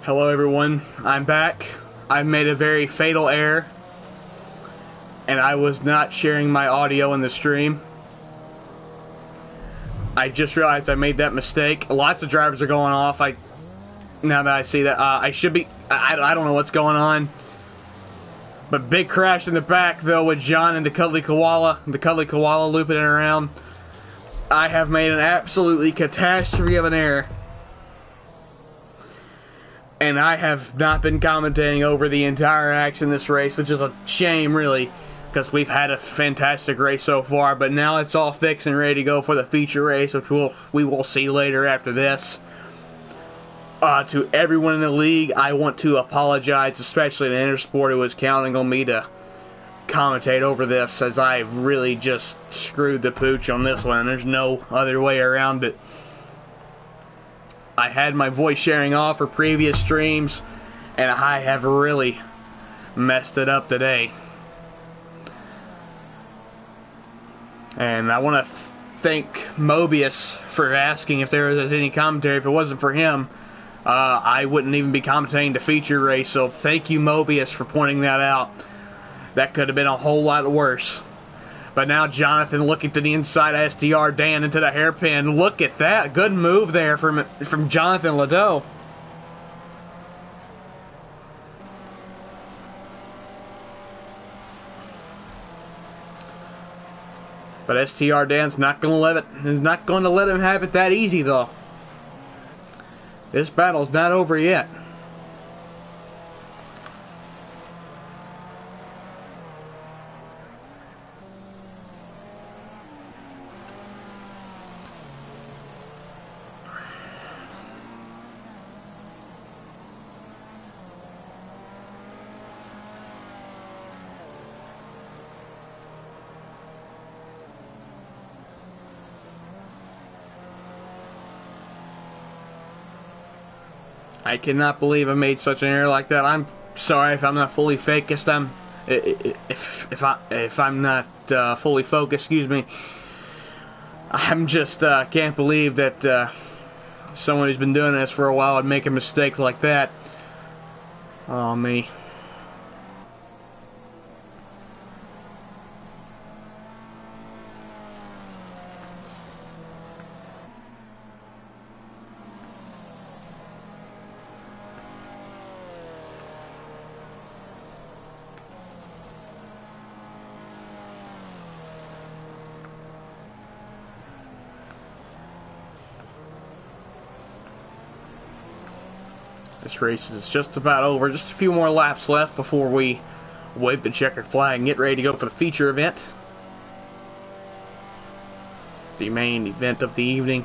Hello everyone, I'm back. I made a very fatal error, and I was not sharing my audio in the stream. I just realized I made that mistake. Lots of drivers are going off. Now that I see that, I should be. I don't know what's going on. But big crash in the back though with John and the Cuddly Koala. The Cuddly Koala looping it around. I have made an absolutely catastrophe of an error. And I have not been commentating over the entire action in this race, which is a shame, really, because we've had a fantastic race so far. But now it's all fixed and ready to go for the feature race, which we will see later after this. To everyone in the league, I want to apologize, especially the Intersport who was counting on me to commentate over this, as I've really just screwed the pooch on this one, and there's no other way around it. I had my voice sharing off for previous streams, and I have really messed it up today. And I want to thank Mobius for asking if there was any commentary. If it wasn't for him, I wouldn't even be commentating the feature race, so thank you, Mobius, for pointing that out. That could have been a whole lot worse. But now Jonathan looking to the inside of STR Dan into the hairpin. Look at that. Good move there from Jonathan Ladeau. But STR Dan's not going to let him have it that easy though. This battle's not over yet. I cannot believe I made such an error like that. I'm sorry if I'm not fully focused. If I'm not fully focused, excuse me. I'm just can't believe that someone who's been doing this for a while would make a mistake like that. Oh me. This race is just about over. Just a few more laps left before we wave the checkered flag and get ready to go for the feature event. The main event of the evening.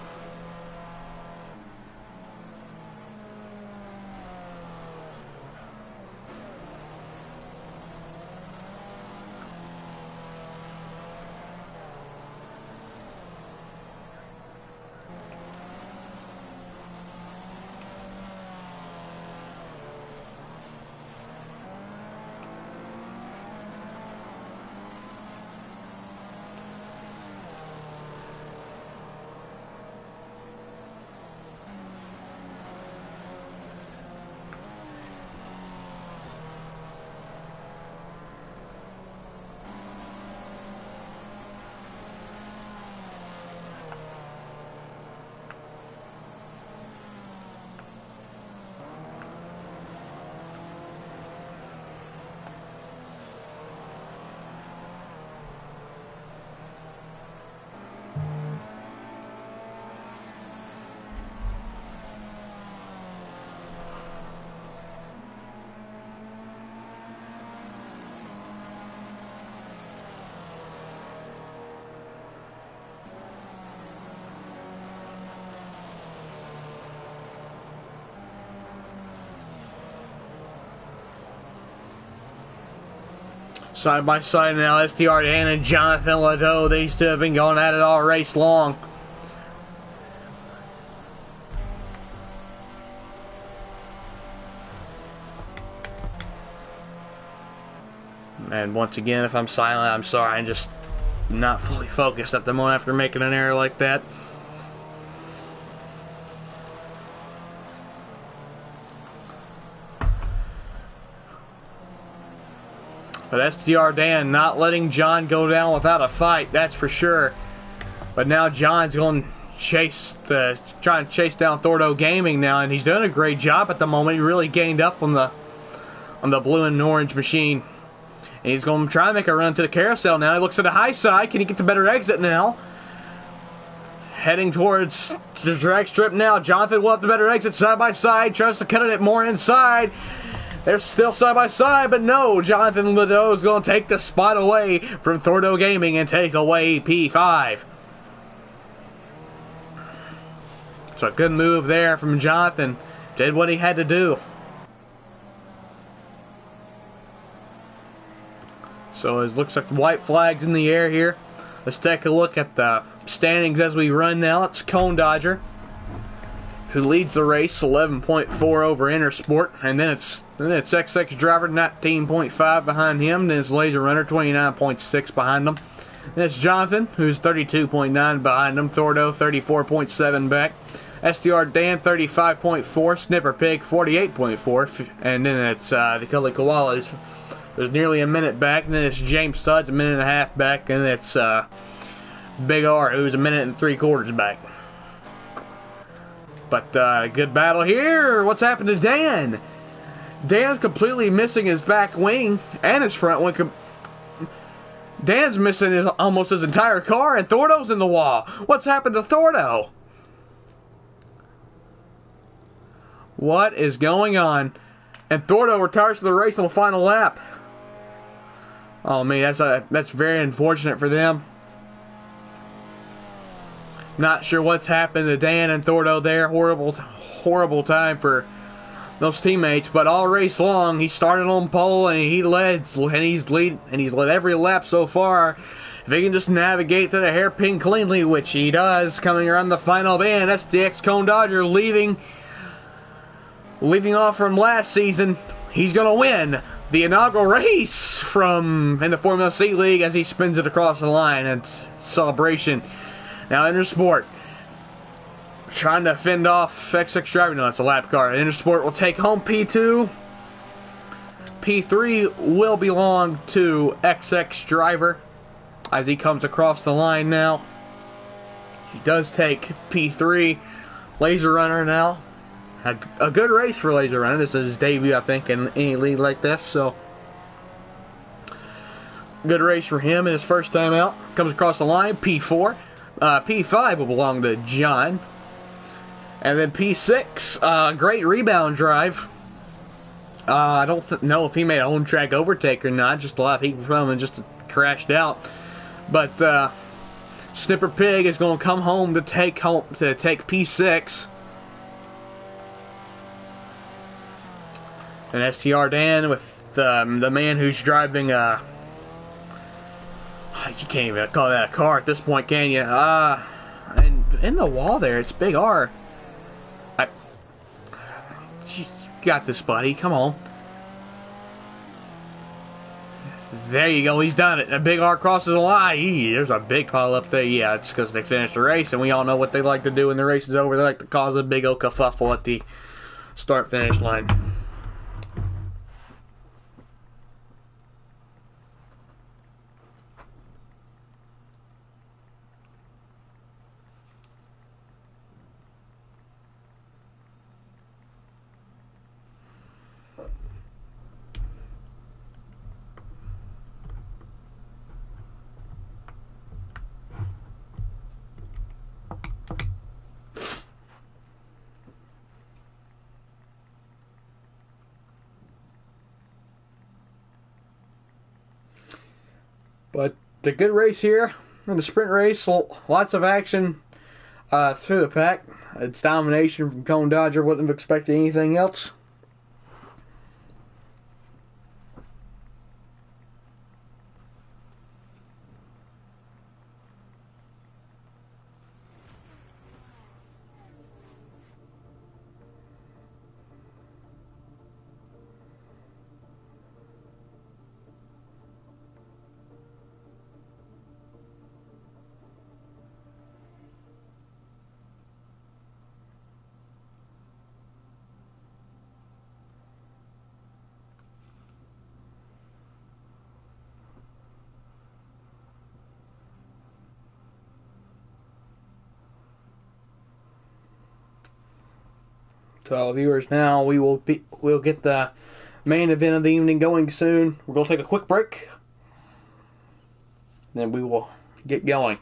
Side by side now, STR Dan and Jonathan Ladeau. These two have been going at it all race long. And once again, if I'm silent, I'm sorry. I'm just not fully focused at the moment after making an error like that. But SDR Dan not letting John go down without a fight, that's for sure. But now John's going to trying to chase down Thordo Gaming now, and he's doing a great job at the moment. He really gained up on the blue and orange machine. And he's going to try and make a run to the carousel now. He looks at the high side. Can he get the better exit now? Heading towards the drag strip now. Jonathan will have the better exit side by side. Tries to cut it more inside. They're still side by side, but no. Jonathan Ledoux is going to take the spot away from Thordo Gaming and take away P5. So a good move there from Jonathan. Did what he had to do. So it looks like white flags in the air here. Let's take a look at the standings as we run now. It's Cone Dodger who leads the race, 11.4 over Intersport, and then it's XX Driver, 19.5 behind him. Then it's Laser Runner, 29.6 behind him. Then it's Jonathan, who's 32.9 behind him. Thordo, 34.7 back. SDR Dan, 35.4. Snipper Pig, 48.4. And then it's the Kelly Koalas. There's nearly a minute back. And then it's James Suds, a minute and a half back. And it's Big R, who's a minute and 3/4 back. But good battle here. What's happened to Dan? Dan's completely missing his back wing and his front wing. Dan's missing almost his entire car, and Thordo's in the wall. What's happened to Thordo? What is going on? And Thordo retires from the race on the final lap. Oh man, that's very unfortunate for them. Not sure what's happened to Dan and Thordo there. Horrible time for those teammates. But all race long, he started on pole and he led, and he's led every lap so far. If he can just navigate to the hairpin cleanly, which he does, coming around the final bend, that's the Cone Dodger leading off from last season. He's gonna win the inaugural race in the Formula C League as he spins it across the line. It's celebration. Now Intersport trying to fend off XX Driver. No, it's a lap car. Intersport will take home P2. P3 will belong to XX Driver as he comes across the line now. He does take P3. Laser Runner now. Had a good race for Laser Runner. This is his debut, I think, in any league like this. So, good race for him in his first time out. Comes across the line, P4. P5 will belong to John. And then P6, great rebound drive. I don't know if he made a home track overtake or not. Just a lot of people from him and just crashed out. But Snipper Pig is going to come home to take P6. And STR Dan with the man who's driving you can't even call that a car at this point, can you? And in the wall there, it's Big R. You got this, buddy. Come on. There you go. He's done it. A Big R crosses the line. There's a big pile up there. Yeah, it's because they finished the race, and we all know what they like to do when the race is over. They like to cause a big old kerfuffle at the start-finish line. But a good race here in the sprint race. Lots of action through the pack. It's domination from Cone Dodger. Wouldn't have expected anything else. So, viewers, now we'll get the main event of the evening going soon. We're gonna take a quick break, then we will get going.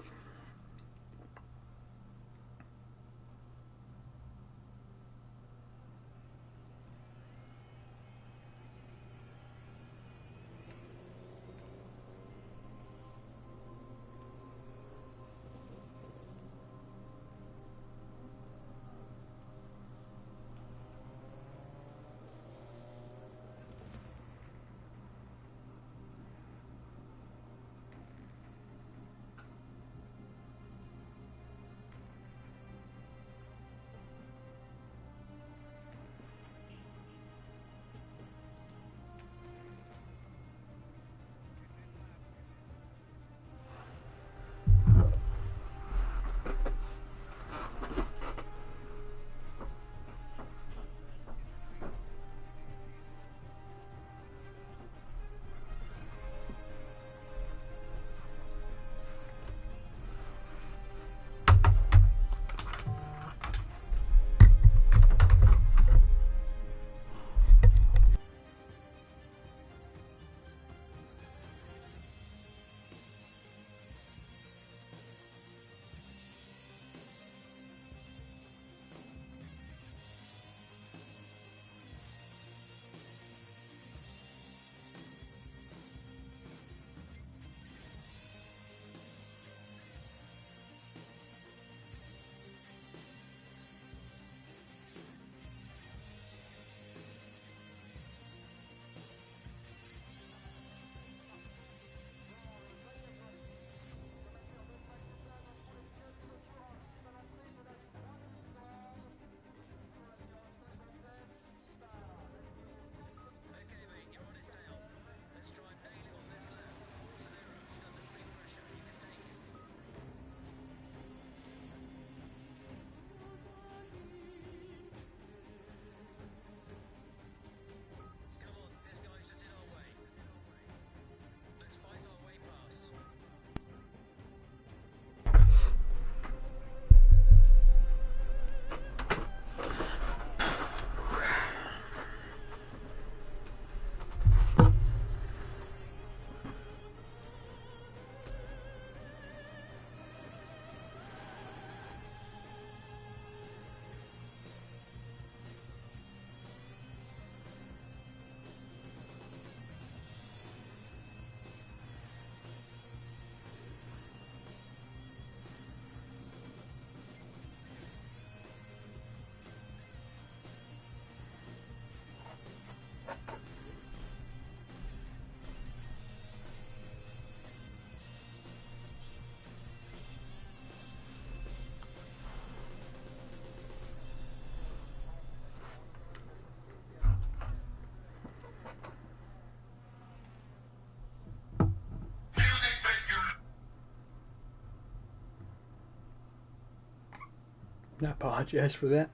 I apologize for that.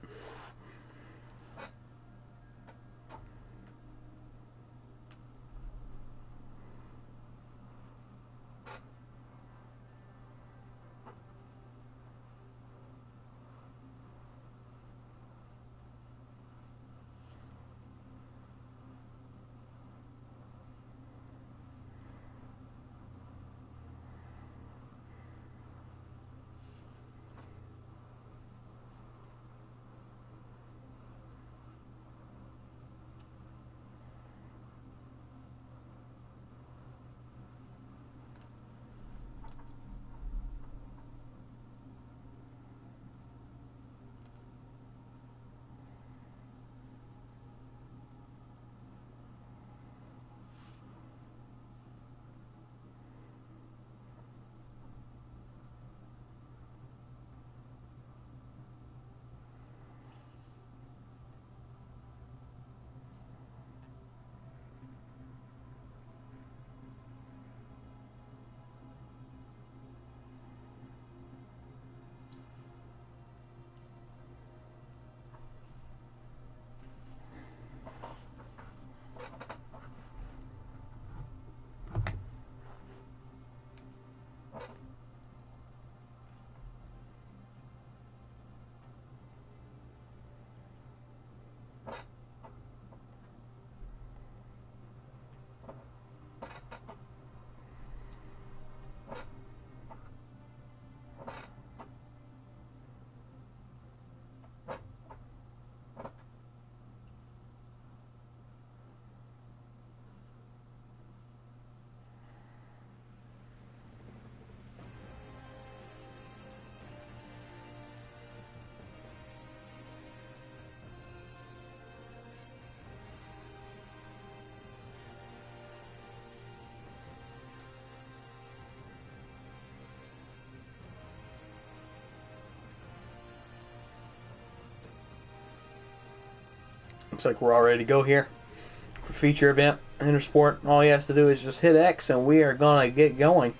Looks like we're all ready to go here for feature event Intersport. All he has to do is just hit X and we are gonna get going.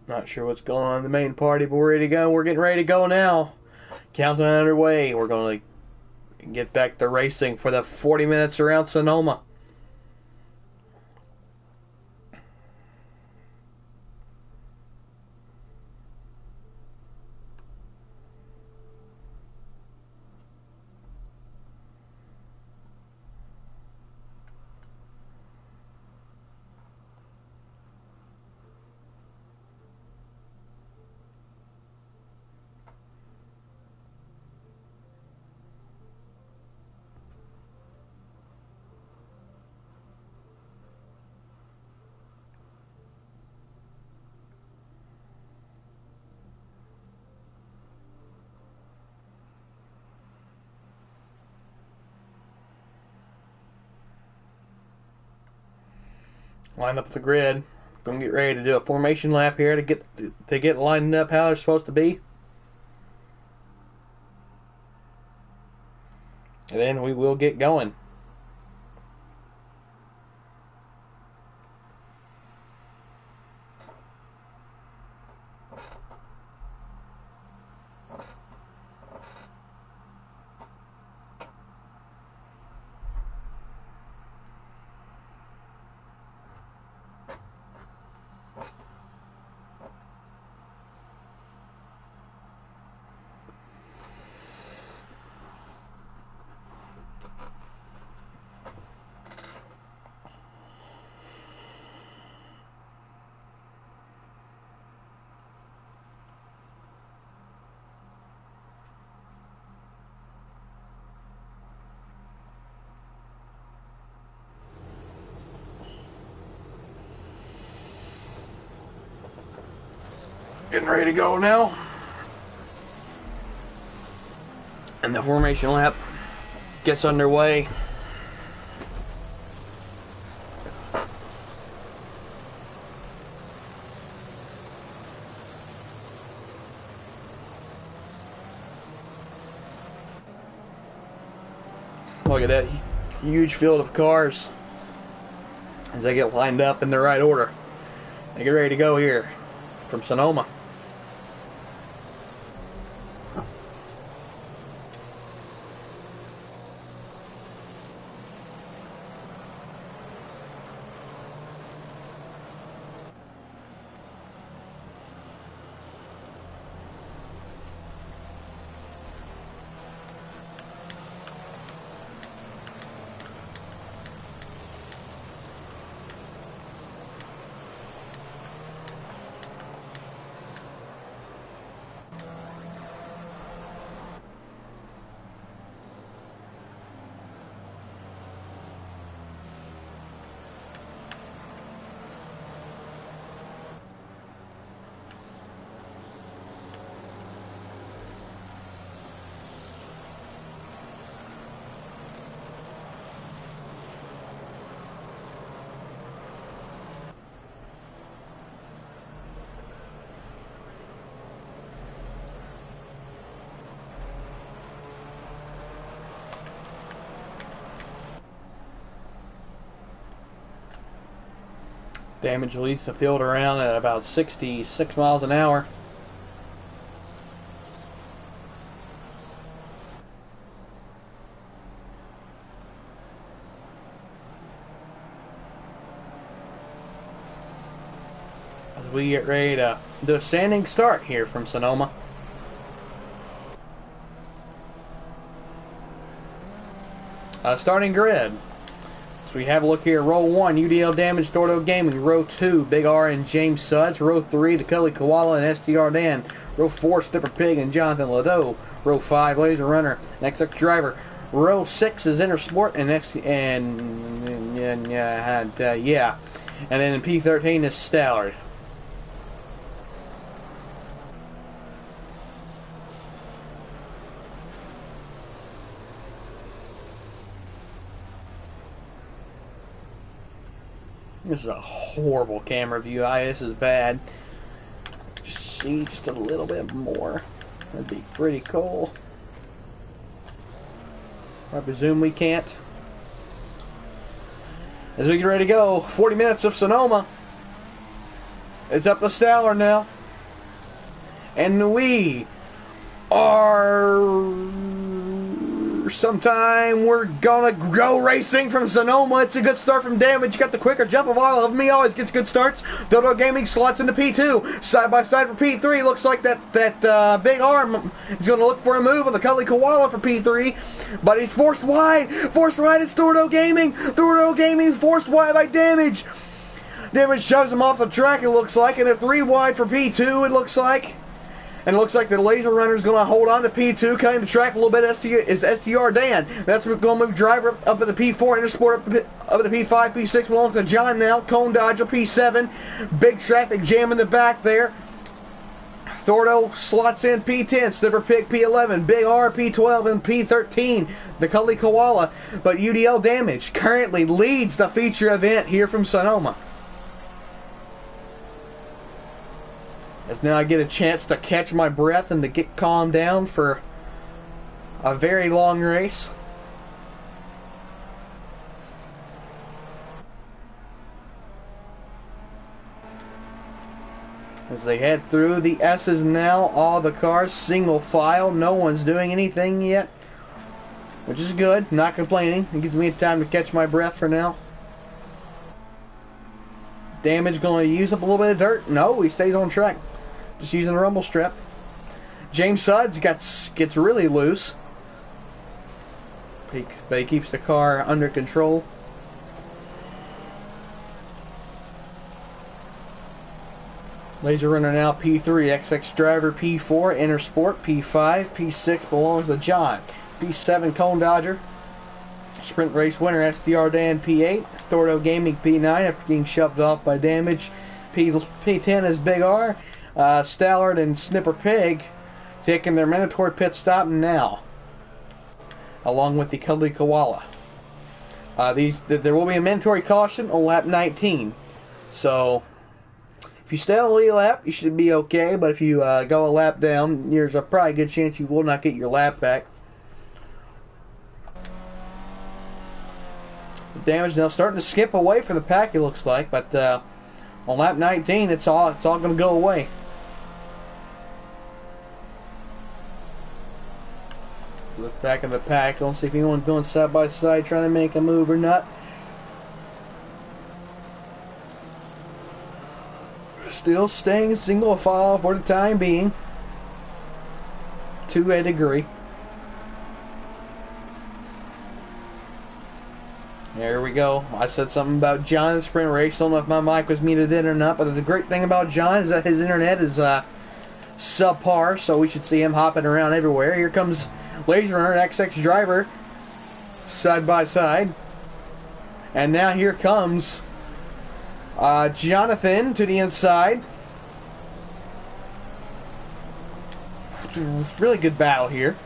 Not sure what's going on in the main party, but we're ready to go. We're getting ready to go now. Countdown underway. We're going to get back to racing for the 40 minutes around Sonoma. Line up the grid. Gonna get ready to do a formation lap here to get lined up how they're supposed to be. And then we will get going. Getting ready to go now. And the formation lap gets underway. Look at that huge field of cars as they get lined up in the right order. They get ready to go here from Sonoma. Damage leads the field around at about 66 miles an hour. As we get ready to do a standing start here from Sonoma. Starting grid. So we have a look here. Row 1, UDL Damage, Thordo Gaming. Row 2, Big R and James Suds. Row 3, The Cuddly Koala and STR Dan. Row 4, Snipper Pig and Jonathan Ladeau. Row 5, Laser Runner and XX Driver. Row 6 is Intersport and and then in P13 is Stallard. This is a horrible camera view. This is bad. Just see just a little bit more. That'd be pretty cool. I presume we can't. As we get ready to go, 40 minutes of Sonoma. It's up to Stallard now. And we are... sometime we're gonna go racing from Sonoma. It's a good start from Damage. You got the quicker jump of all of me. Always gets good starts. Dodo Gaming slots into P2. Side by side for P3. Looks like that big arm is gonna look for a move on the Cuddly Koala for P3. But he's forced wide. Forced wide. It's Dodo Gaming. Dodo Gaming forced wide by Damage. Damage shoves him off the track, it looks like. And a 3 wide for P2, it looks like. And it looks like the Laser Runner is going to hold on to P2, cutting the track a little bit. Is STR Dan. That's going to move Driver up into P4, Intersport up into P5, P6 belongs to John now. Cone Dodger, P7. Big traffic jam in the back there. Thordo slots in P10, Snipper Pig P11, Big R P12, and P13, the Cuddly Koala. But UDL Damage currently leads the feature event here from Sonoma. As now I get a chance to catch my breath and to get calmed down for a very long race. As they head through the S's now, all the cars single file, no one's doing anything yet, which is good, not complaining. It gives me time to catch my breath for now. Damage going to use up a little bit of dirt? No, he stays on track. Just using the rumble strip. James Suds gets really loose. But he keeps the car under control. Laser Runner now P3, XX Driver P4, Intersport P5, P6 belongs to John. P7 Cone Dodger. Sprint race winner STR Dan P8, Thordo Gaming P9 after being shoved off by Damage. P10 is Big R. Stallard and Snipper Pig taking their mandatory pit stop now, along with the Cuddly Koala. There will be a mandatory caution on lap 19. So if you stay on the lead lap, you should be okay. But if you go a lap down, there's a probably good chance you will not get your lap back. Damage now starting to skip away from the pack, it looks like, but on lap 19, it's all going to go away. Look back in the pack, don't see if anyone's going side by side trying to make a move or not. Still staying single file for the time being, to a degree. There we go. I said something about John in the sprint race. Don't know if my mic was muted in or not, but the great thing about John is that his internet is subpar, so we should see him hopping around everywhere. Here comes Laser Runner, XX Driver, side by side. And now here comes Jonathan to the inside. Really good battle here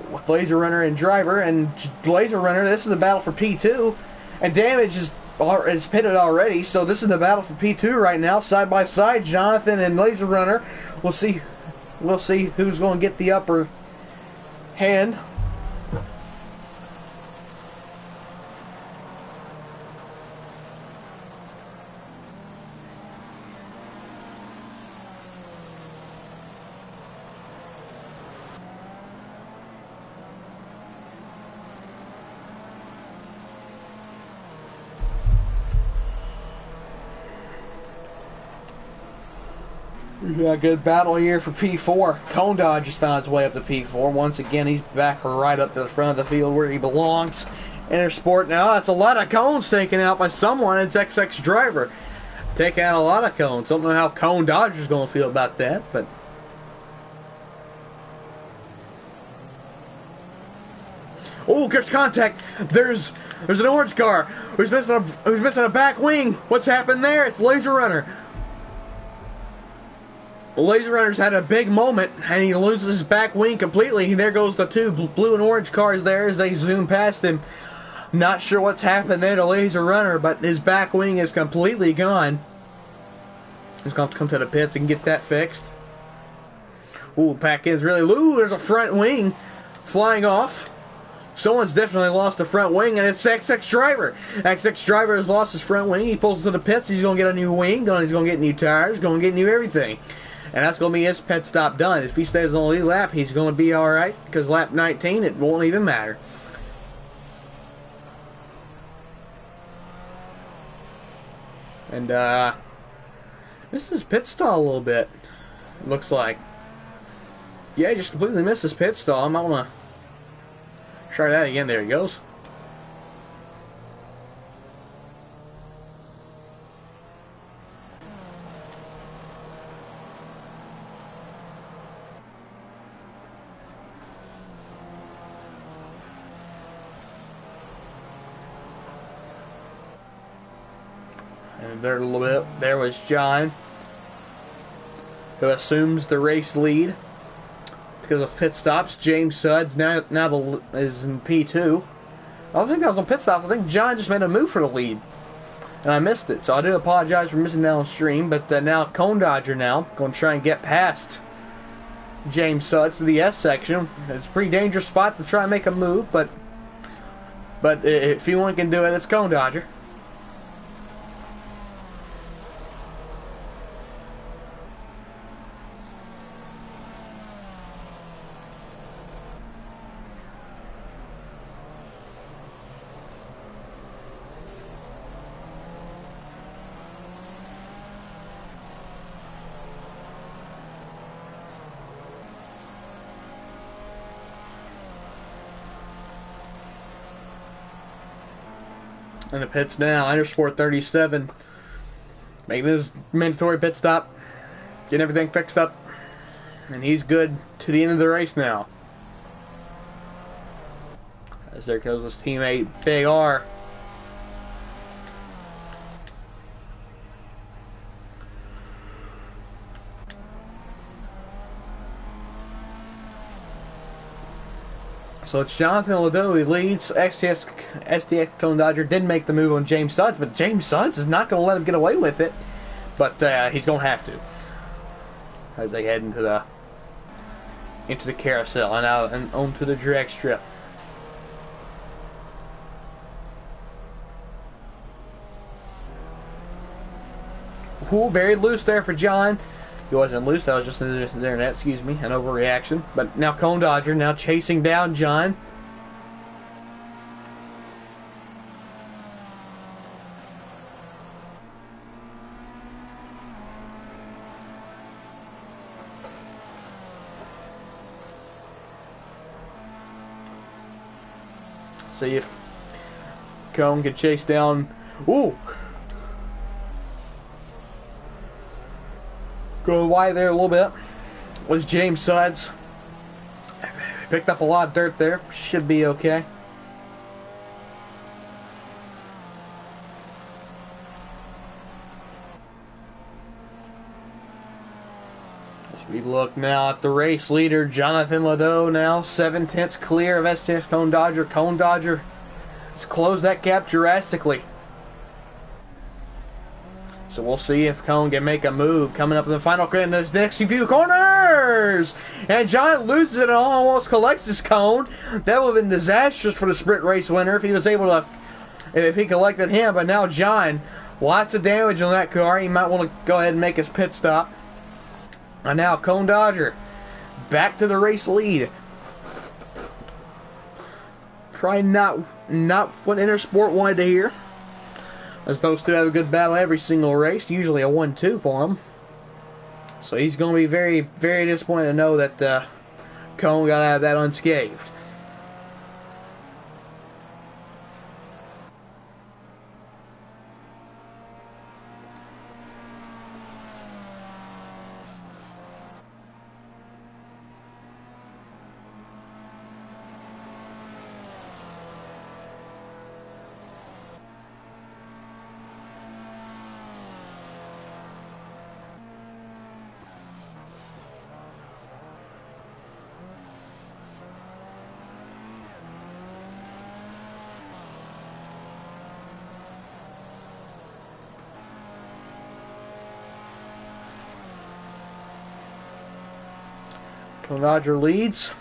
with Laser Runner and Driver. And Laser Runner, this is the battle for P2, and Damage is pitted already, so this is the battle for P2 right now, side by side, Jonathan and Laser Runner. We'll see who's going to get the upper hand. Yeah, good battle here for P4. Cone Dodge just found his way up to P4. Once again, he's back right up to the front of the field where he belongs. Intersport now. That's a lot of cones taken out by someone. It's XX Driver. Taking out a lot of cones. Don't know how Cone Dodge is going to feel about that, but... Oh, gets contact. There's an orange car. Who's missing a back wing? What's happened there? It's Laser Runner. Laser Runner's had a big moment, and he loses his back wing completely. There goes the two blue and orange cars there as they zoom past him. Not sure what's happened there to Laser Runner, but his back wing is completely gone. He's going to come to the pits and get that fixed. Ooh, pack is really... Ooh, there's a front wing flying off. Someone's definitely lost the front wing, and it's XX Driver. XX Driver has lost his front wing. He pulls to the pits. He's going to get a new wing. He's going to get new tires. Going to get new everything. And that's going to be his pit stop done. If he stays on the lead lap, he's going to be alright. Because lap 19, it won't even matter. And, this is pit stall a little bit. It looks like. Yeah, he just completely missed his pit stall. I might want to try that again. There he goes. And there a little bit, there was John, who assumes the race lead because of pit stops. James Suds now is in P2. I don't think I was on pit stops. I think John just made a move for the lead, and I missed it. So I do apologize for missing that on stream. But now Cone Dodger now going to try and get past James Suds to the S section. It's a pretty dangerous spot to try and make a move, but if anyone can do it, it's Cone Dodger. In the pits now, Intersport 37 making his mandatory pit stop, getting everything fixed up, and he's good to the end of the race now. As there goes his teammate Big R. So it's Jonathan Ledoux who leads. STX Cone Dodger did make the move on James Suds, but James Suds is not going to let him get away with it. But he's going to have to as they head into the carousel and out and onto the drag strip. Ooh, very loose there for John. He wasn't loose, that was just in the internet, excuse me, an overreaction. But now Cone Dodger now chasing down John. See if Cone can chase down. Ooh! Going wide there a little bit was James Suds. Picked up a lot of dirt there. Should be okay. As we look now at the race leader, Jonathan Ledoux now 7/10 clear of STX Cone Dodger. Cone Dodger has closed that gap drastically. So we'll see if Cone can make a move coming up in the final in the next few corners. And John loses it and almost collects his cone. That would have been disastrous for the sprint race winner if he was able to, if he collected him. But now John, lots of damage on that car. He might want to go ahead and make his pit stop. And now Cone Dodger back to the race lead. Probably not what Intersport wanted to hear, as those two have a good battle every single race, usually a 1-2 for them. So he's going to be very, very disappointed to know that Cone got out of that unscathed. Roger leads.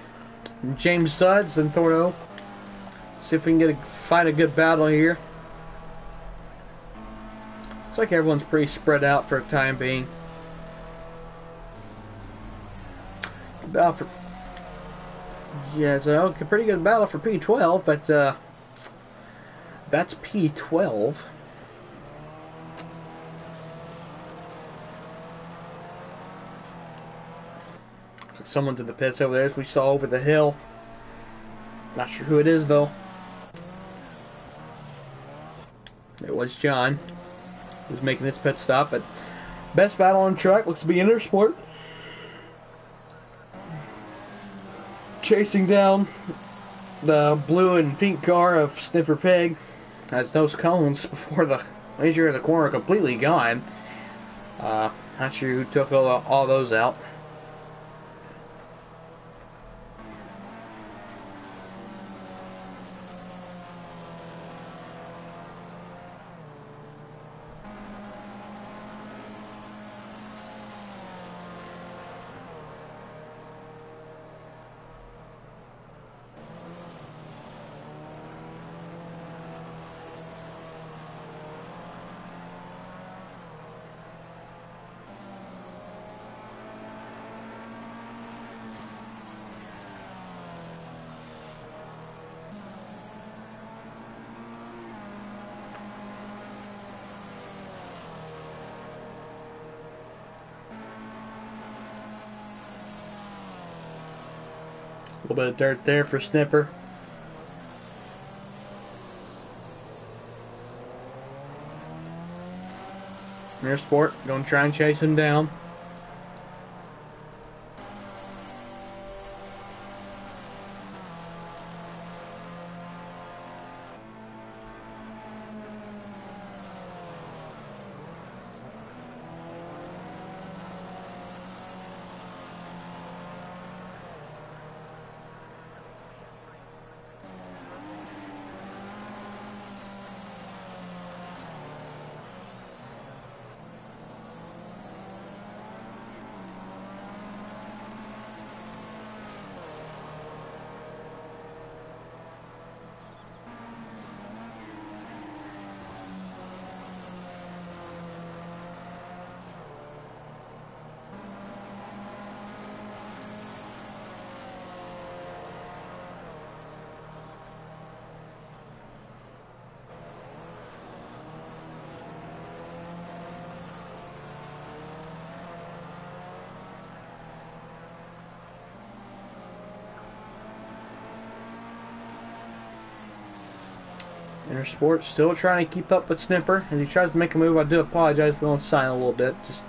James Suds and Thorno. See if we can find a good battle here. Looks like everyone's pretty spread out for the time being. Good battle for... Yeah, it's a pretty good battle for P12, but that's P12. Someone's in the pits over there, as we saw over the hill. Not sure who it is, though. It was John, who was making his pit stop. But best battle on track looks to be Intersport. Chasing down the blue and pink car of Snipper Pig. Has those cones before the injury of the corner completely gone. Not sure who took all those out. A little bit of dirt there for Snipper. Intersport going to try and chase him down. Intersport still trying to keep up with Snipper. As he tries to make a move, I do apologize if we don't sign a little bit. Just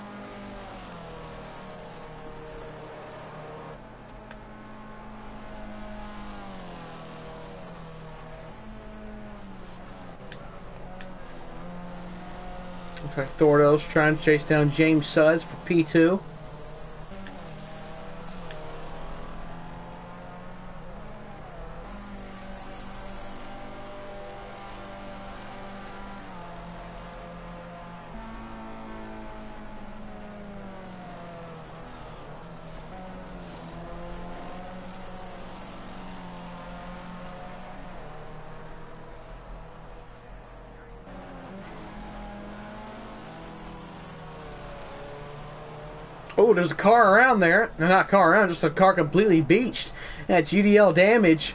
looks like Thordo's trying to chase down James Suds for P2. Oh, there's a car around there. No, not a car around, just a car completely beached. That's UDL damage.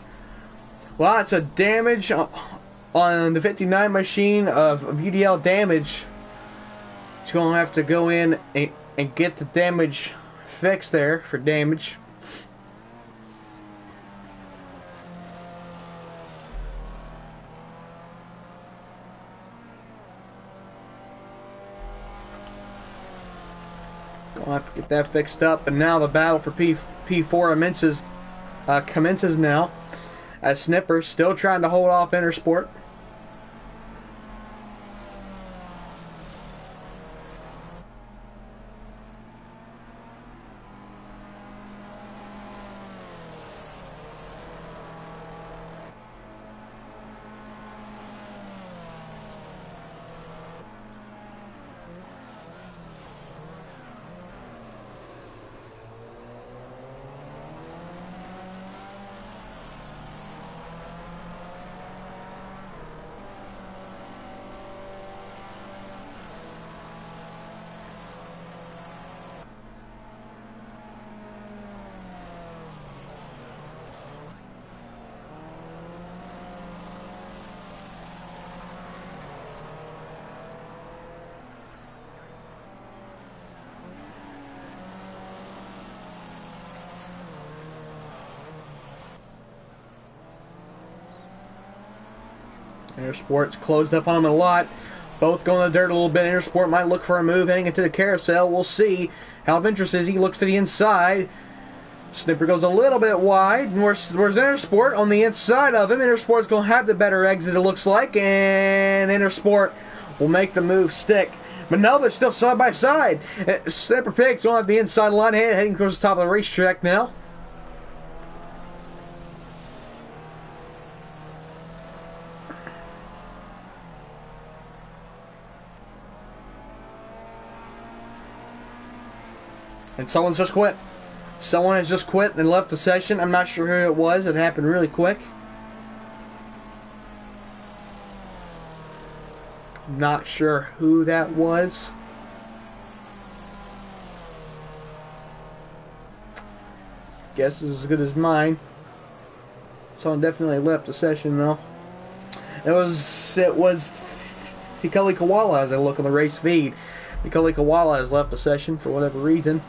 Well, it's a damage on the 59 machine of UDL damage. It's going to have to go in and get the damage fixed there for damage. Gonna have to get that fixed up, and now the battle for P4 commences now, as Snipper's still trying to hold off Intersport. Intersport's closed up on him a lot. Both going in the dirt a little bit. Intersport might look for a move heading into the carousel. We'll see how Ventress is. He looks to the inside. Snipper goes a little bit wide. Where's Intersport on the inside of him? Intersport's going to have the better exit, it looks like. And Intersport will make the move stick. But no, they're still side by side. Snipper Pig's on the inside line, heading towards the top of the racetrack now. And someone's just quit. Someone has just quit and left the session. I'm not sure who it was. It happened really quick. I'm not sure who that was. Guess is as good as mine. Someone definitely left the session though. It was Hikali Koala as I look on the race feed. Hikali Koala has left the session for whatever reason.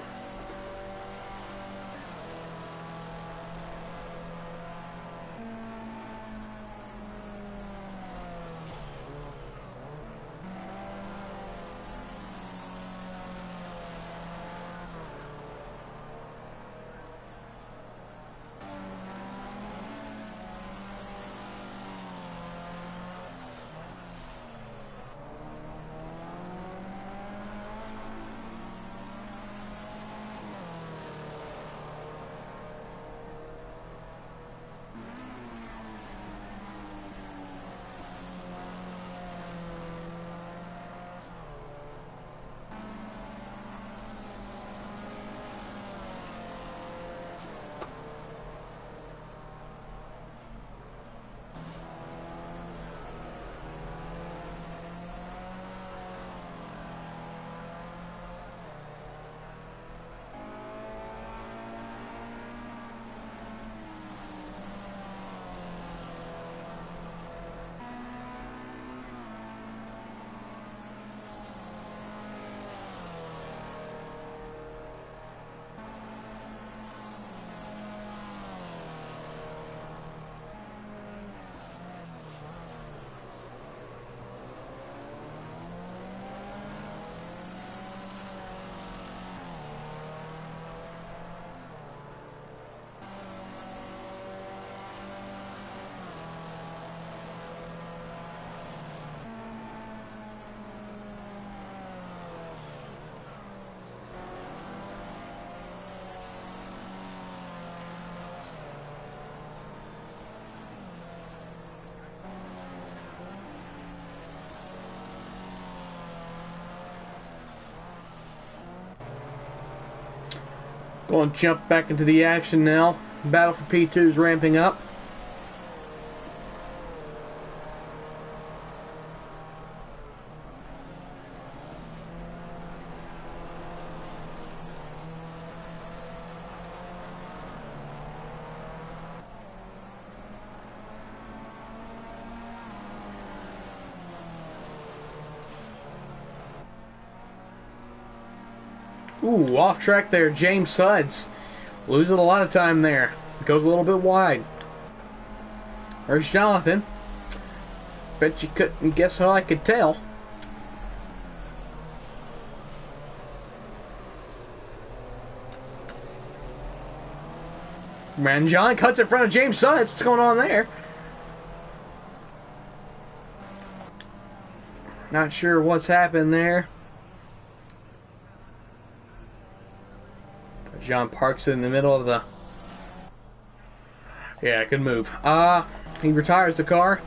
Going to jump back into the action now. Battle for P2 is ramping up. Ooh, off track there, James Suds. Losing a lot of time there. Goes a little bit wide. There's Jonathan. Bet you couldn't guess how I could tell. Man, John cuts in front of James Suds. What's going on there? Not sure what's happened there. John parks it in the middle of the... Yeah, good move. He retires the car.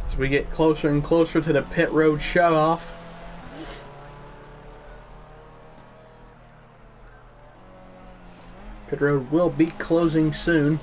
As we get closer and closer to the pit road shutoff. Pit road will be closing soon.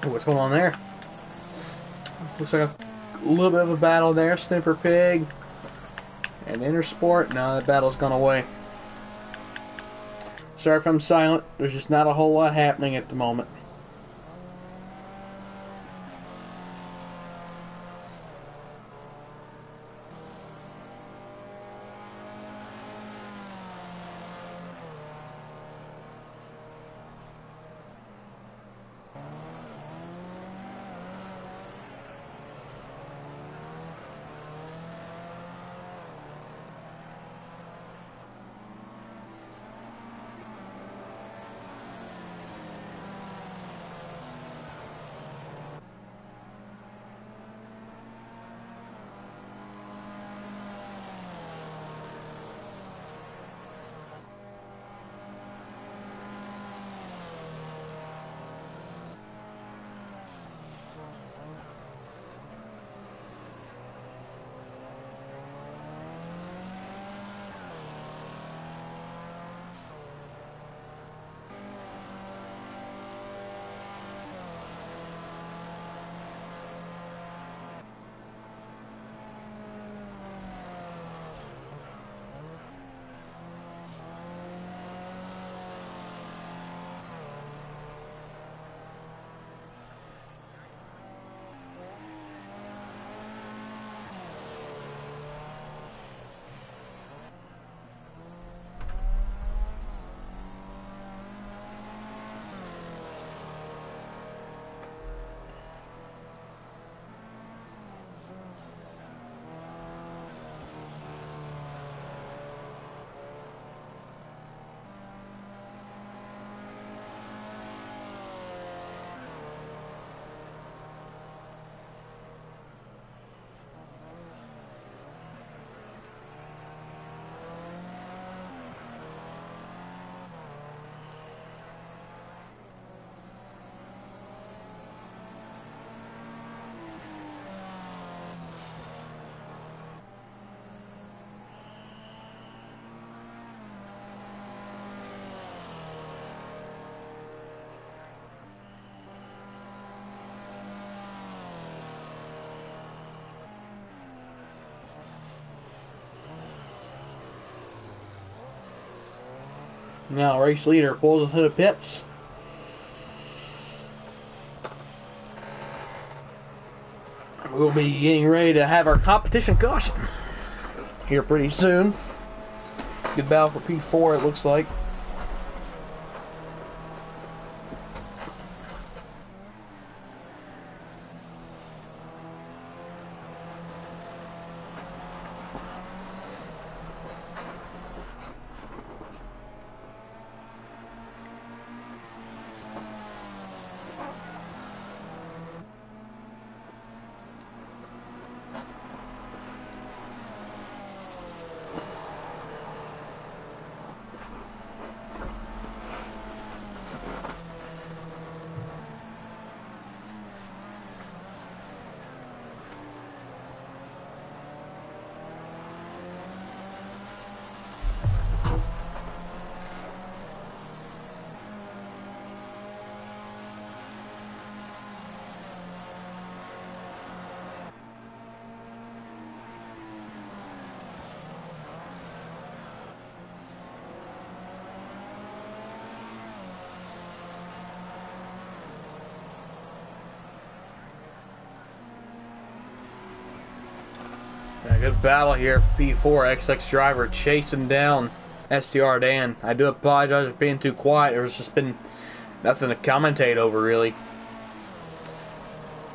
What's going on there? Looks like a little bit of a battle there. Snipper Pig and Intersport. Now that battle's gone away. Sorry if I'm silent. There's just not a whole lot happening at the moment. Now race leader pulls into the pits. We'll be getting ready to have our competition caution here pretty soon. Good battle for P4 it looks like. A good battle here for P4. XX driver chasing down STR Dan. I do apologize for being too quiet. There's just been nothing to commentate over, really.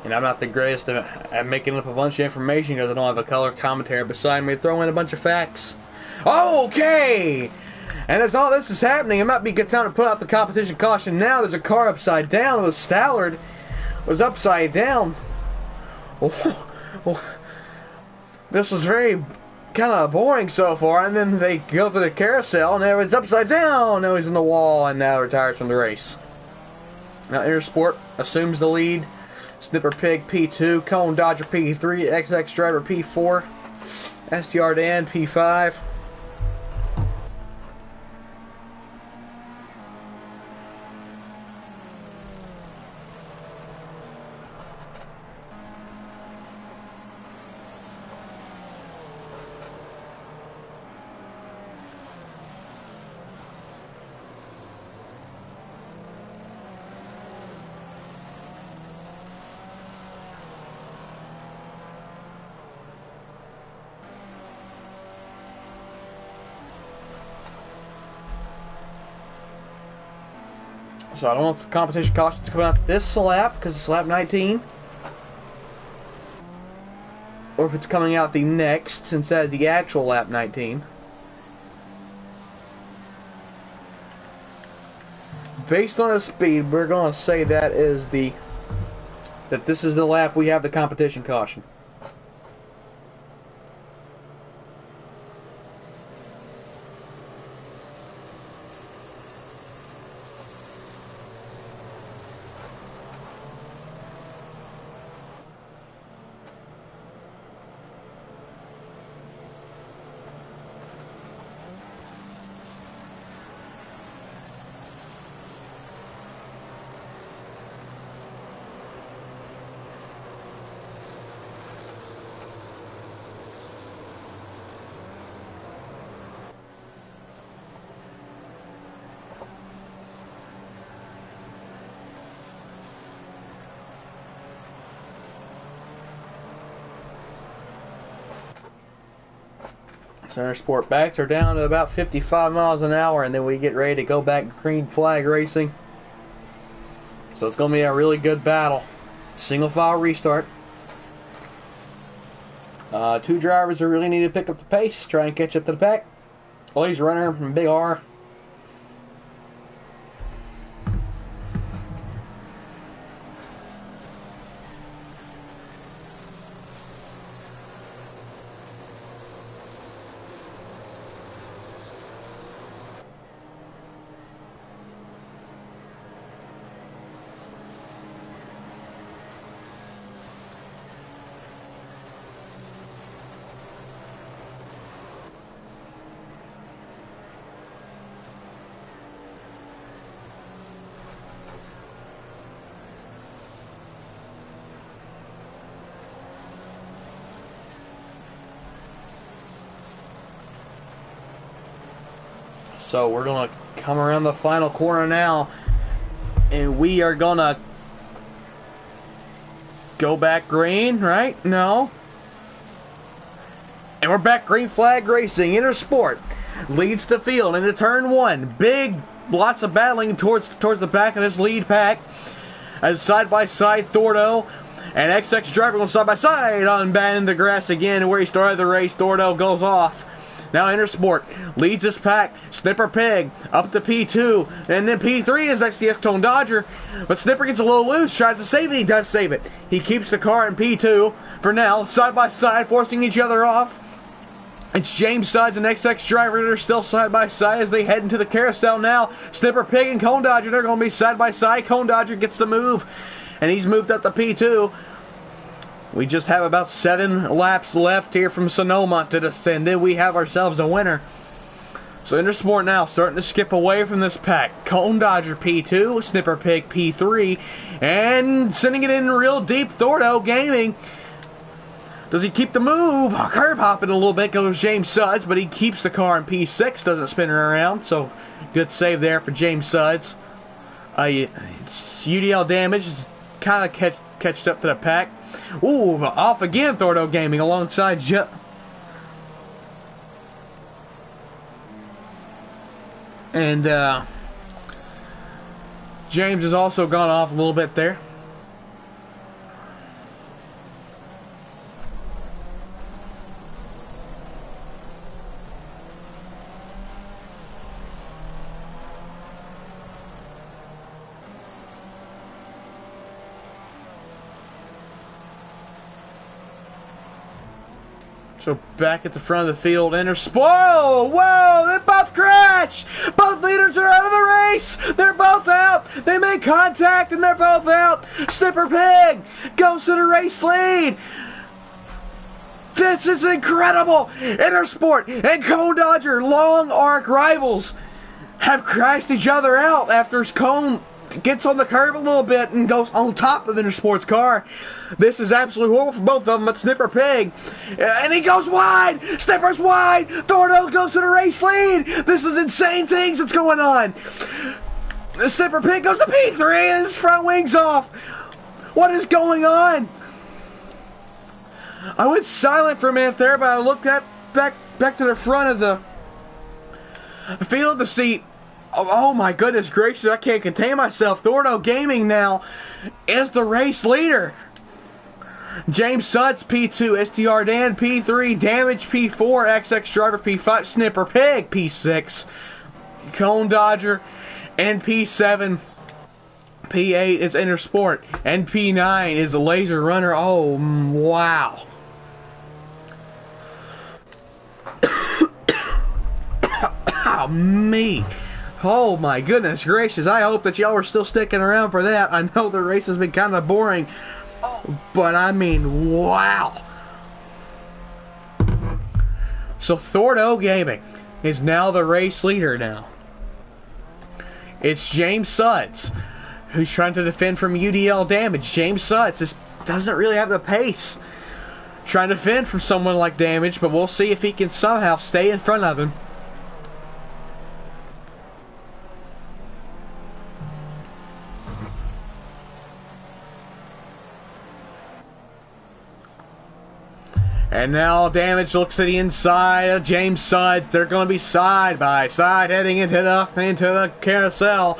And I'm not the greatest at making up a bunch of information because I don't have a color commentator beside me to throw in a bunch of facts. Okay! And as all this is happening, it might be a good time to put out the competition caution now. There's a car upside down. The Stallard was upside down. This was very kind of boring so far, and then they go to the carousel, and now it's upside down. Now he's in the wall, and now retires from the race. Now Intersport assumes the lead. Snipper Pig P2, Cone Dodger P3, XX Driver P4, STR Dan P5. So I don't know if the competition caution's coming out this lap because it's lap 19, or if it's coming out the next since that is the actual lap 19. Based on the speed, we're going to say that this is the lap we have the competition caution. Center Sport backs are down to about 55 miles an hour, and then we get ready to go back green flag racing. So it's going to be a really good battle. Single file restart. Two drivers are really need to pick up the pace, try and catch up to the pack. Blaze Runner from Big R. So we're going to come around the final corner now, and we are going to go back green, right? No. And we're back green flag racing. Intersport leads the field into turn one. Big, lots of battling towards the back of this lead pack. As side-by-side Thordo and XX Driver going side-by-side on bad in the grass again, where he started the race. Thordo goes off. Now Intersport leads this pack. Snipper Pig up to P2. And then P3 is XTX Tone Dodger. But Snipper gets a little loose, tries to save it. He does save it. He keeps the car in P2 for now, side-by-side, forcing each other off. It's James Suds and XX Driver that are still side-by-side as they head into the carousel now. Snipper Pig and Cone Dodger, they're going to be side-by-side. Cone Dodger gets the move, and he's moved up to P2. We just have about 7 laps left here from Sonoma to descend. Then we have ourselves a winner. So Intersport now starting to skip away from this pack. Cone Dodger P2, Snipper Pig P3, and sending it in real deep. Thordo Gaming. Does he keep the move? Curb hopping a little bit goes James Suds, but he keeps the car in P6, doesn't spin her around, so good save there for James Suds. UDL damage is kind of catched up to the pack. Ooh, off again, Thordo Gaming alongside and James has also gone off a little bit there. So back at the front of the field, Intersport. Whoa, they both crash. Both leaders are out of the race. They're both out. They make contact and they're both out. Snipper Pig goes to the race lead. This is incredible. Intersport and Cone Dodger, long arc rivals, have crashed each other out after Cone gets on the curb a little bit and goes on top of Intersport's car. This is absolutely horrible for both of them, but Snipper Pig, and he goes wide. Snipper's wide. Thordo goes to the race lead. This is insane things that's going on. The Snipper Pig goes to P3 and his front wing's off. What is going on? I went silent for a minute there, but I looked back to the front of the field to see. Oh my goodness gracious, I can't contain myself. Thordo Gaming now is the race leader. James Suds P2, STR Dan P3, Damage P4, XX Driver P5, Snipper Pig P6, Cone Dodger, and P7. P8 is Intersport, and P9 is a Laser Runner. Oh, wow. Oh, me. Oh my goodness gracious, I hope that y'all are still sticking around for that. I know the race has been kind of boring, but I mean, wow. So Thordo Gaming is now the race leader now. It's James Suds who's trying to defend from UDL damage. James Suds just doesn't really have the pace trying to defend from someone like Damage, but we'll see if he can somehow stay in front of him. And now Damage looks to the inside of James Suds. They're going to be side by side heading into the carousel.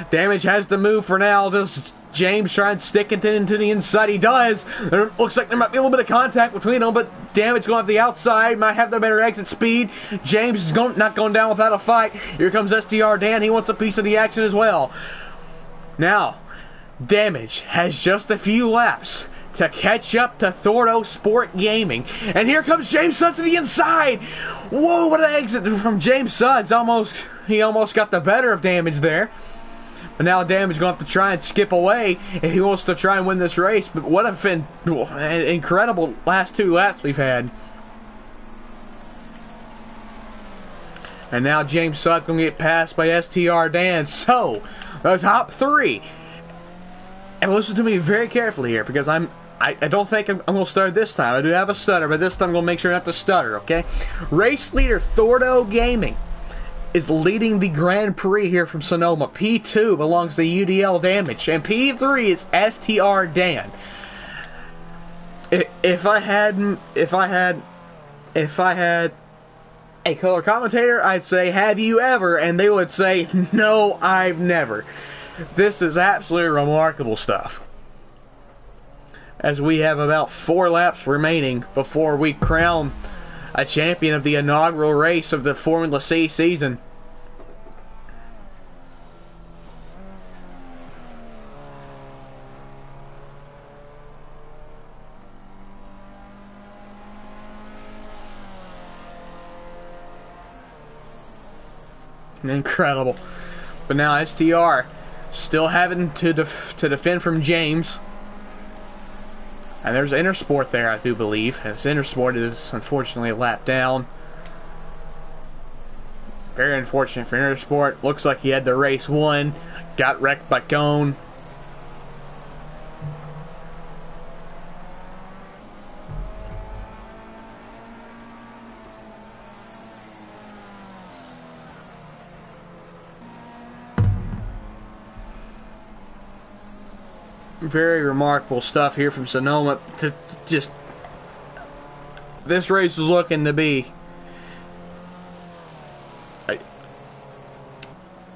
Damage has the move for now. Does James try and stick it into the inside? He does. There looks like there might be a little bit of contact between them, but Damage going off the outside. Might have the better exit speed. James is not going down without a fight. Here comes STR Dan. He wants a piece of the action as well. Now, Damage has just a few laps to catch up to Thordo Sport Gaming. And here comes James Suds to the inside. Whoa, what an exit from James Suds. He almost got the better of Damage there. But now Damage going to have to try and skip away if he wants to try and win this race. But what an incredible last 2 laps we've had. And now James Suds going to get passed by STR Dan. So, the top 3. And listen to me very carefully here, because I don't think I'm going to stutter this time. I do have a stutter, but this time I'm going to make sure not to stutter, okay? Race leader Thordo Gaming is leading the Grand Prix here from Sonoma. P2 belongs to UDL Damage, and P3 is STR Dan. If I had a color commentator, I'd say, "Have you ever?" And they would say, "No, I've never." This is absolutely remarkable stuff. As we have about 4 laps remaining before we crown a champion of the inaugural race of the Formula C season. Incredible. But now STR still having to defend from James. And there's Intersport there, I do believe. As Intersport is unfortunately a lap down. Very unfortunate for Intersport. Looks like he had the race won. Got wrecked by Cone. Very remarkable stuff here from Sonoma. This race was looking to be...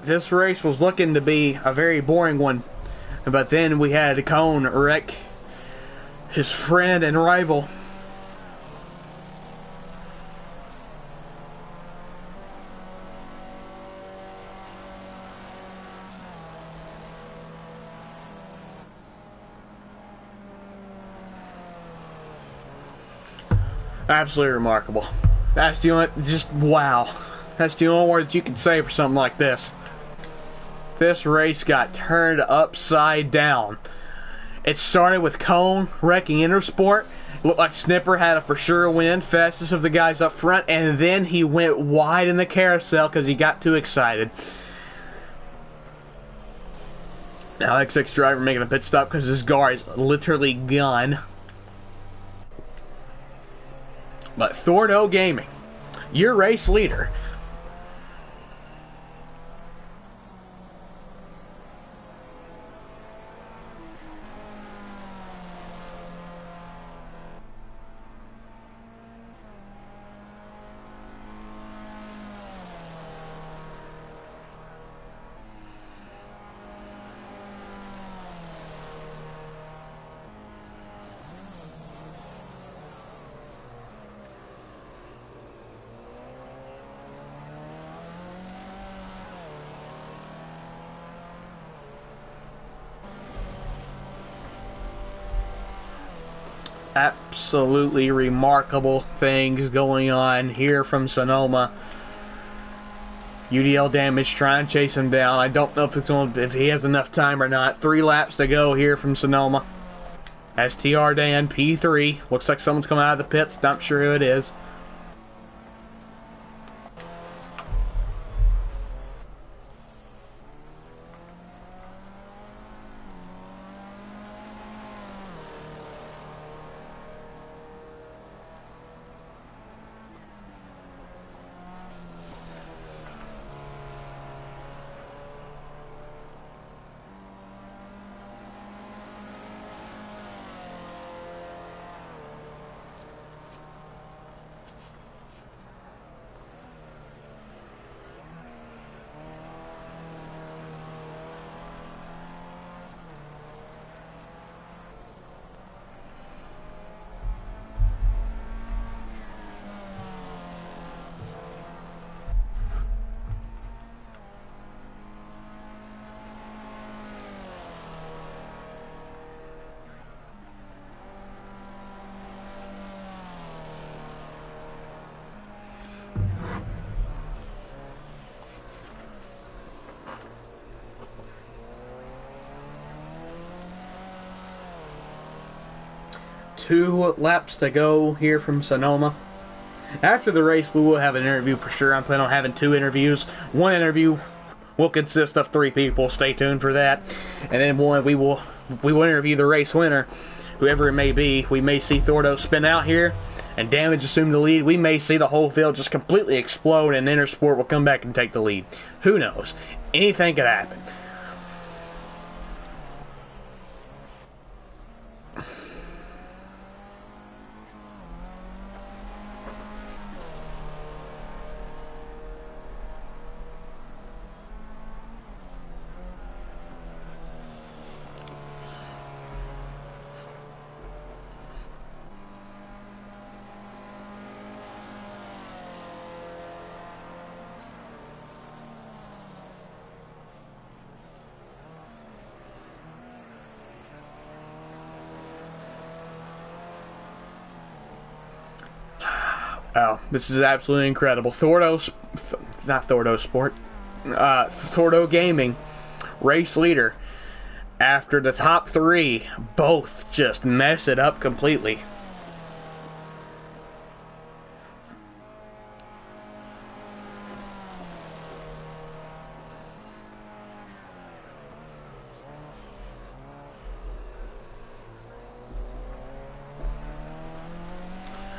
This race was looking to be a very boring one. But then we had Cone wreck his friend and rival. Absolutely remarkable. That's the only, just wow. That's the only word that you can say for something like this. This race got turned upside down. It started with Cone wrecking Intersport. Looked like Snipper had a for sure win, fastest of the guys up front, and then he went wide in the carousel because he got too excited. Now X6 driver making a pit stop because his car is literally gone. But Thordo Gaming, your race leader. Absolutely remarkable things going on here from Sonoma. UDL Damage trying to chase him down. I don't know if he has enough time or not. 3 laps to go here from Sonoma. STR Dan P3. Looks like someone's coming out of the pits. Not sure who it is. Two laps to go here from Sonoma. After the race, we will have an interview for sure. I'm planning on having 2 interviews. One interview will consist of 3 people. Stay tuned for that. And then we will interview the race winner, whoever it may be. We may see Thordo spin out here and Damage assume the lead, we may see the whole field just completely explode and Intersport will come back and take the lead. Who knows? Anything could happen. Oh, this is absolutely incredible. Thordo Gaming, race leader, after the top three both just mess it up completely.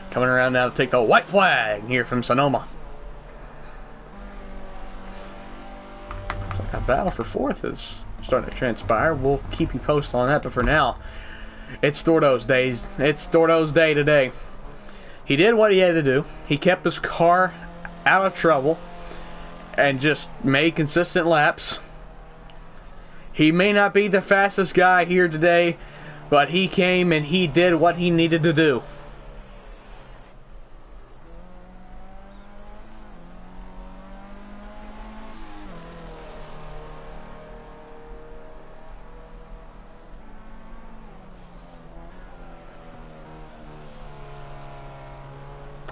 Coming around now to take the white flag here from Sonoma. Looks like a battle for fourth is starting to transpire. We'll keep you posted on that, but for now, it's Thordo's days. It's Thordo's day today. He did what he had to do. He kept his car out of trouble and just made consistent laps. He may not be the fastest guy here today, but he came and he did what he needed to do.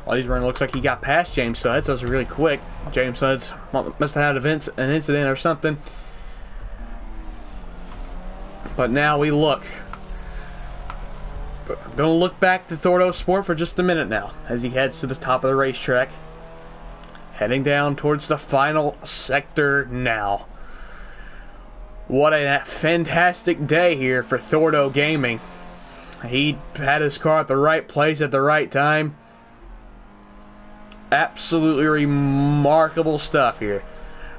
Well, he's running. Looks like he got past James Suds. That was really quick. James Suds must have had an incident or something. But now we look. I'm going to look back to Thordo Sport for just a minute now as he heads to the top of the racetrack. Heading down towards the final sector now. What a fantastic day here for Thordo Gaming. He had his car at the right place at the right time. Absolutely remarkable stuff here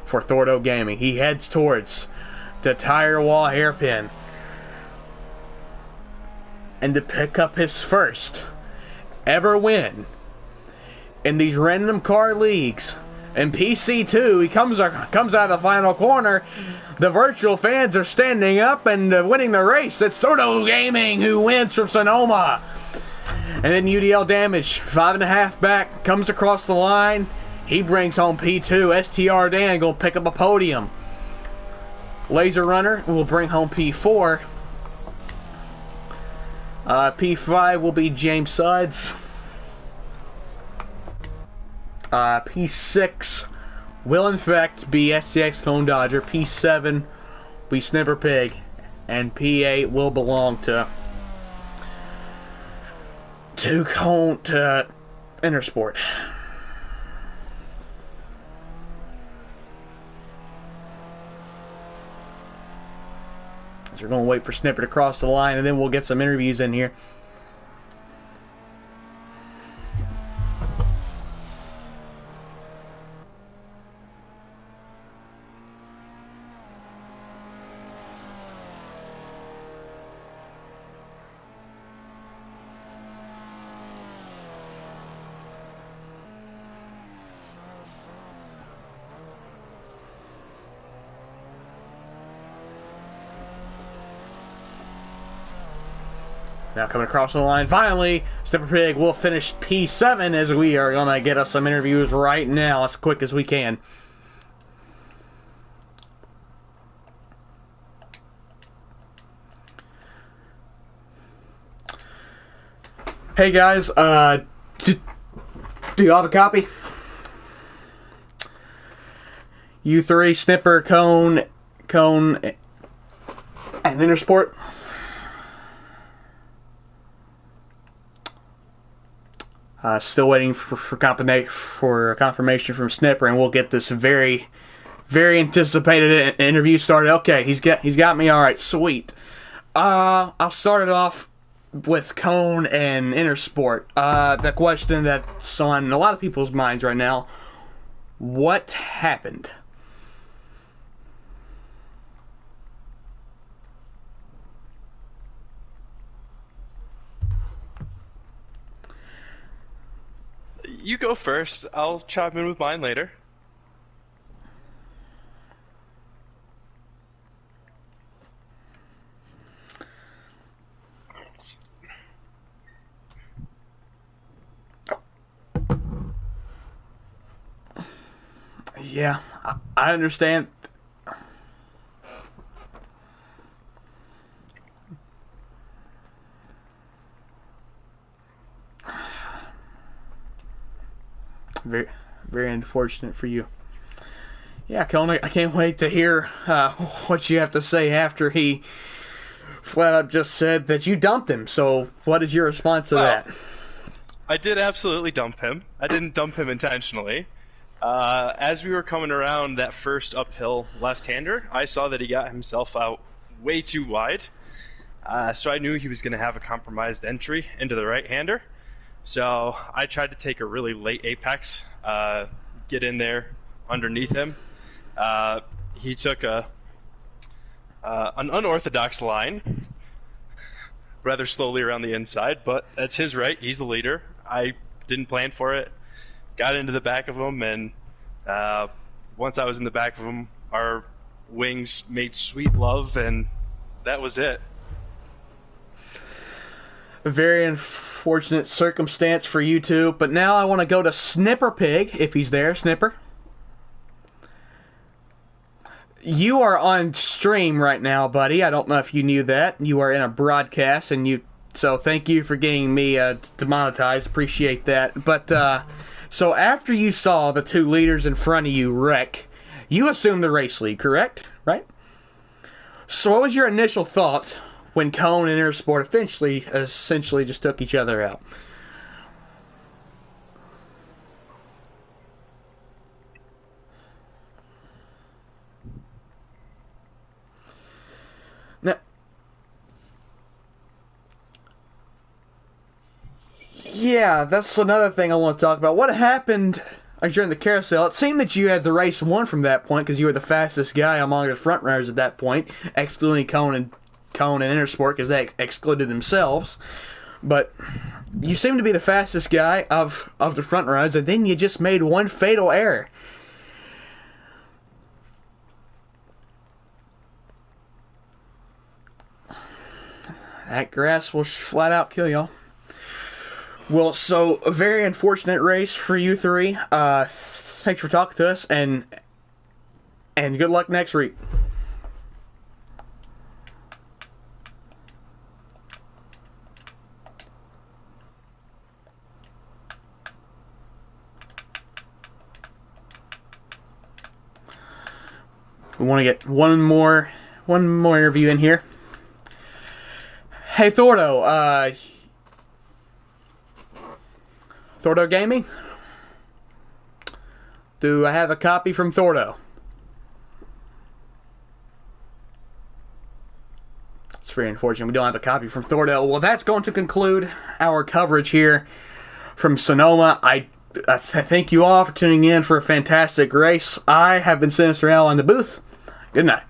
for Thordo Gaming. He heads towards the tire wall hairpin. And to pick up his first ever win in these random car leagues. In PC2, he comes out of the final corner. The virtual fans are standing up and winning the race. It's Thordo Gaming who wins from Sonoma. And then UDL Damage, 5.5 back, comes across the line. He brings home P2. STR Dan going to pick up a podium. Laser Runner will bring home P4. P5 will be James Suds. P6 will in fact be STX Cone Dodger. P7 will be Snipper Pig. And P8 will belong to Intersport. So we're going to wait for Snipper to cross the line, and then we'll get some interviews in here. Now coming across the line, finally, Snipper Pig will finish P7 as we are going to get us some interviews right now as quick as we can. Hey guys, do you have a copy? U3, Snipper, Cone, and Intersport. Still waiting for confirmation from Snipper, and we'll get this very, very anticipated interview started. Okay, he's got me. All right, sweet. I'll start it off with Cone and Intersport. The question that's on a lot of people's minds right now: what happened? You go first. I'll chime in with mine later. Yeah, I understand. Very, very unfortunate for you. Yeah, Cone, I can't wait to hear what you have to say after he flat out just said that you dumped him. So, what is your response to Well, that? I did absolutely dump him. I didn't dump him intentionally. As we were coming around that first uphill left-hander, I saw that he got himself out way too wide. So I knew he was going to have a compromised entry into the right-hander. So I tried to take a really late apex, get in there underneath him. He took an unorthodox line, rather slowly around the inside, but that's his right. He's the leader. I didn't plan for it. Got into the back of him, and once I was in the back of him, our wings made sweet love, and that was it. A very unfortunate circumstance for you two. But now I want to go to Snipper Pig, if he's there. Snipper? You are on stream right now, buddy. I don't know if you knew that. You are in a broadcast, so thank you for getting me demonetized. Appreciate that. But, so after you saw the two leaders in front of you wreck, you assumed the race lead, correct? Right? So what was your initial thoughts when Cone and Intersport essentially just took each other out? Now, yeah, that's another thing I want to talk about. What happened during the carousel? It seemed that you had the race won from that point because you were the fastest guy among the front runners at that point, excluding Cone and Intersport because they excluded themselves. But you seem to be the fastest guy of the front runners, and then you just made one fatal error. That grass will flat out kill y'all. Well, so a very unfortunate race for you three. Thanks for talking to us, and good luck next week. We want to get one more interview in here. Hey, Thordo, Thordo Gaming? Do I have a copy from Thordo? It's very unfortunate we don't have a copy from Thordo. Well, that's going to conclude our coverage here from Sonoma. I thank you all for tuning in for a fantastic race. I have been Sinister Al on the booth. Good night.